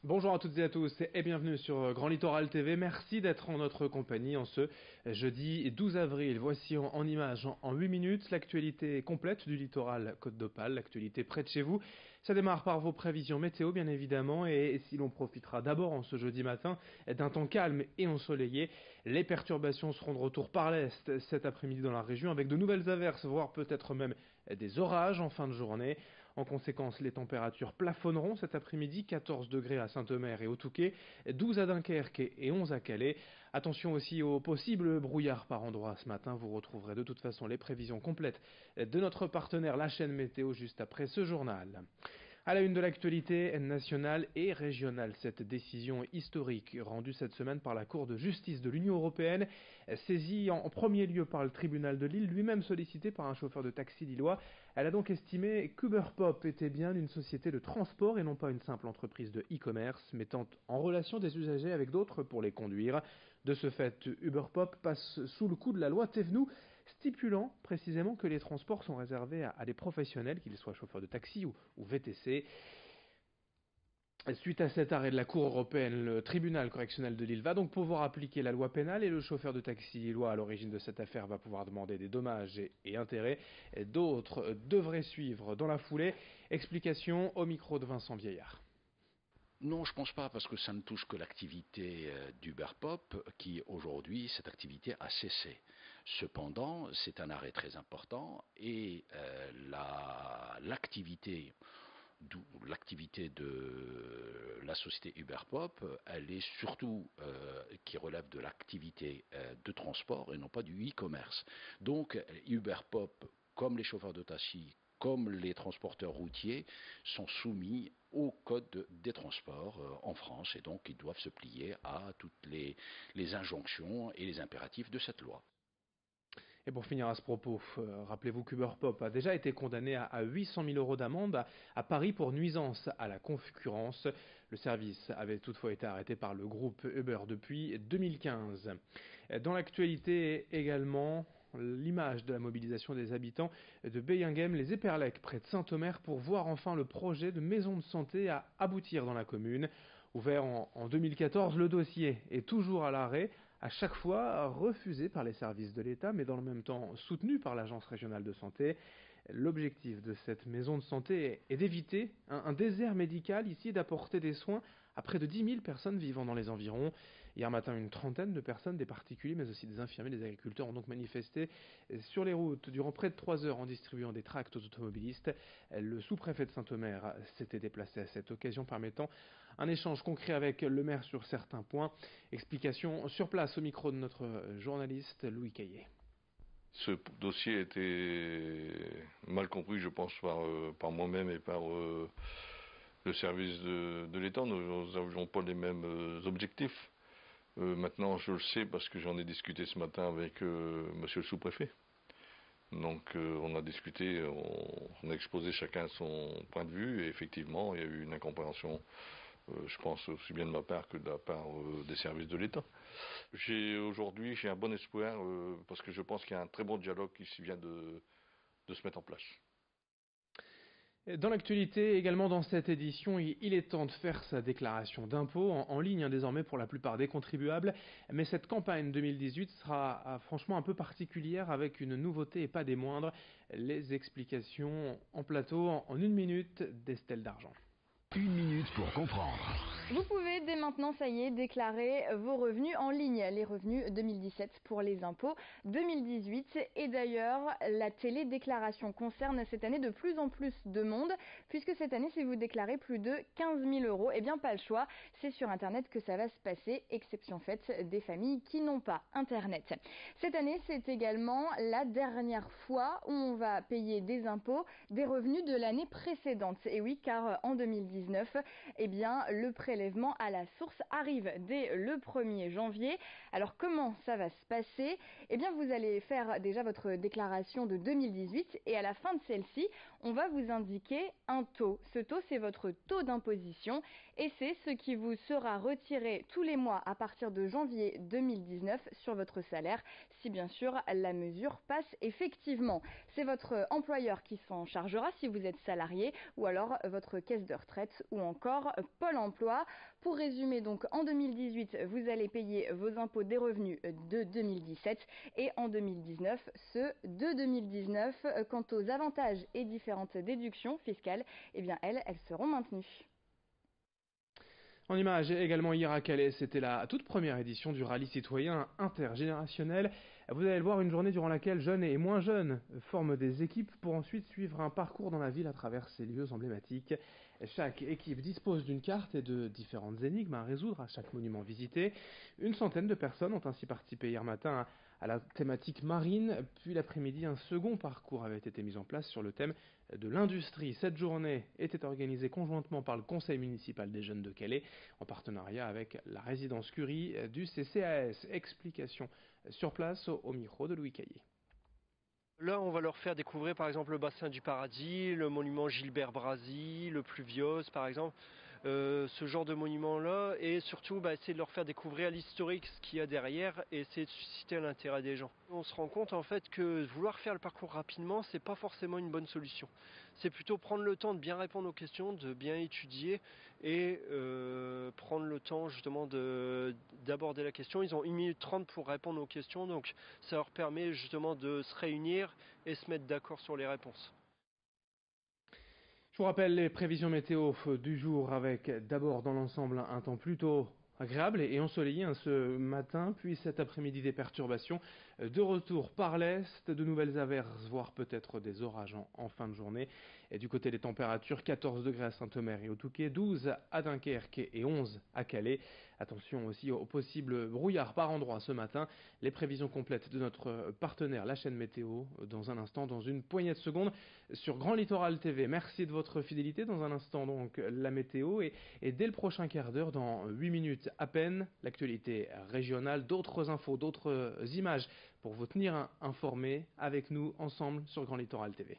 Bonjour à toutes et à tous et bienvenue sur Grand Littoral TV. Merci d'être en notre compagnie en ce jeudi 12 avril. Voici en images en 8 minutes l'actualité complète du littoral Côte d'Opale, l'actualité près de chez vous. Ça démarre par vos prévisions météo bien évidemment et si l'on profitera d'abord en ce jeudi matin d'un temps calme et ensoleillé, les perturbations seront de retour par l'est cet après-midi dans la région avec de nouvelles averses, voire peut-être même des orages en fin de journée. En conséquence, les températures plafonneront cet après-midi, 14 degrés à Saint-Omer et au Touquet, 12 à Dunkerque et 11 à Calais. Attention aussi aux possibles brouillards par endroits ce matin. Vous retrouverez de toute façon les prévisions complètes de notre partenaire, la chaîne météo, juste après ce journal. À la une de l'actualité nationale et régionale, cette décision historique rendue cette semaine par la Cour de justice de l'Union européenne, saisie en premier lieu par le tribunal de Lille, lui-même sollicité par un chauffeur de taxi lillois. Elle a donc estimé qu'Uberpop était bien une société de transport et non pas une simple entreprise de e-commerce, mettant en relation des usagers avec d'autres pour les conduire. De ce fait, Uberpop passe sous le coup de la loi Thévenoud, stipulant précisément que les transports sont réservés à des professionnels, qu'ils soient chauffeurs de taxi ou VTC. Suite à cet arrêt de la Cour européenne, le tribunal correctionnel de Lille va donc pouvoir appliquer la loi pénale et le chauffeur de taxi lillois à l'origine de cette affaire va pouvoir demander des dommages et intérêts. D'autres devraient suivre dans la foulée. Explication au micro de Vincent Vieillard. Non, je pense pas, parce que ça ne touche que l'activité d'Uberpop, qui aujourd'hui, cette activité a cessé. Cependant, c'est un arrêt très important et l'activité de la société Uberpop, elle est surtout qui relève de l'activité de transport et non pas du e-commerce. Donc Uberpop, comme les chauffeurs de taxi, comme les transporteurs routiers, sont soumis au code des transports en France et donc ils doivent se plier à toutes les injonctions et les impératifs de cette loi. Et pour finir à ce propos, rappelez-vous qu'Uberpop a déjà été condamné à 800 000 euros d'amende à Paris pour nuisance à la concurrence. Le service avait toutefois été arrêté par le groupe Uber depuis 2015. Dans l'actualité également, l'image de la mobilisation des habitants de Beyinghem, les Éperlec, près de Saint-Omer, pour voir enfin le projet de maison de santé à aboutir dans la commune. Ouvert en 2014, le dossier est toujours à l'arrêt, à chaque fois refusé par les services de l'État, mais dans le même temps soutenu par l'Agence régionale de santé. L'objectif de cette maison de santé est d'éviter un désert médical ici et d'apporter des soins à près de 10 000 personnes vivant dans les environs. Hier matin, une trentaine de personnes, des particuliers, mais aussi des infirmiers, des agriculteurs, ont donc manifesté sur les routes durant près de 3 heures en distribuant des tracts aux automobilistes. Le sous-préfet de Saint-Omer s'était déplacé à cette occasion, permettant un échange concret avec le maire sur certains points. Explication sur place au micro de notre journaliste Louis Caillet. Ce dossier a été mal compris, je pense, par moi-même et par le service de l'État. Nous n'avions pas les mêmes objectifs. Maintenant, je le sais parce que j'en ai discuté ce matin avec monsieur le sous-préfet. Donc, on a discuté, on a exposé chacun son point de vue et effectivement, il y a eu une incompréhension, je pense aussi bien de ma part que de la part des services de l'État. Aujourd'hui, j'ai un bon espoir parce que je pense qu'il y a un très bon dialogue qui vient de se mettre en place. Dans l'actualité, également dans cette édition, il est temps de faire sa déclaration d'impôt en ligne désormais pour la plupart des contribuables. Mais cette campagne 2018 sera franchement un peu particulière avec une nouveauté et pas des moindres. Les explications en plateau en 1 minute d'Estelle Dargent. 1 minute pour comprendre. Vous pouvez dès maintenant, ça y est, déclarer vos revenus en ligne, les revenus 2017 pour les impôts 2018. Et d'ailleurs, la télédéclaration concerne cette année de plus en plus de monde, puisque cette année, si vous déclarez plus de 15 000 euros, eh bien pas le choix, c'est sur Internet que ça va se passer, exception faite des familles qui n'ont pas Internet. Cette année, c'est également la dernière fois où on va payer des impôts des revenus de l'année précédente. Et oui, car en 2019, eh bien, le prélèvement à la source arrive dès le 1er janvier. Alors, comment ça va se passer? Eh bien, vous allez faire déjà votre déclaration de 2018 et à la fin de celle-ci, on va vous indiquer un taux. Ce taux, c'est votre taux d'imposition et c'est ce qui vous sera retiré tous les mois à partir de janvier 2019 sur votre salaire, si bien sûr la mesure passe effectivement. C'est votre employeur qui s'en chargera si vous êtes salarié ou alors votre caisse de retraite ou encore Pôle emploi. Pour résumer, donc en 2018, vous allez payer vos impôts des revenus de 2017 et en 2019, ceux de 2019. Quant aux avantages et différentes déductions fiscales, eh bien elles seront maintenues. En images, également hier à Calais, c'était la toute première édition du rallye citoyen intergénérationnel. Vous allez le voir, une journée durant laquelle jeunes et moins jeunes forment des équipes pour ensuite suivre un parcours dans la ville à travers ces lieux emblématiques. Chaque équipe dispose d'une carte et de différentes énigmes à résoudre à chaque monument visité. Une centaine de personnes ont ainsi participé hier matin à la thématique marine, puis l'après-midi, un second parcours avait été mis en place sur le thème de l'industrie. Cette journée était organisée conjointement par le Conseil municipal des jeunes de Calais, en partenariat avec la résidence Curie du CCAS. Explication sur place au micro de Louis Caillé. Là, on va leur faire découvrir par exemple le bassin du Paradis, le monument Gilbert Brasi, le Pluviose par exemple, ce genre de monument-là, et surtout essayer de leur faire découvrir l'historique, ce qu'il y a derrière, et essayer de susciter l'intérêt des gens. On se rend compte en fait que vouloir faire le parcours rapidement, c'est pas forcément une bonne solution. C'est plutôt prendre le temps de bien répondre aux questions, de bien étudier et prendre le temps justement d'aborder la question. Ils ont 1 minute 30 pour répondre aux questions, donc ça leur permet justement de se réunir et se mettre d'accord sur les réponses. Je vous rappelle les prévisions météo du jour avec d'abord dans l'ensemble un temps plutôt agréable et ensoleillé ce matin, puis cet après-midi des perturbations. De retour par l'est, de nouvelles averses, voire peut-être des orages en fin de journée. Et du côté des températures, 14 degrés à Saint-Omer et au Touquet, 12 à Dunkerque et 11 à Calais. Attention aussi aux possibles brouillards par endroits ce matin. Les prévisions complètes de notre partenaire, la chaîne météo, dans un instant, dans une poignée de secondes, sur Grand Littoral TV. Merci de votre fidélité. Dans un instant, donc, la météo. Et dès le prochain quart d'heure, dans 8 minutes à peine, l'actualité régionale, d'autres infos, d'autres images pour vous tenir informés avec nous ensemble sur Grand Littoral TV.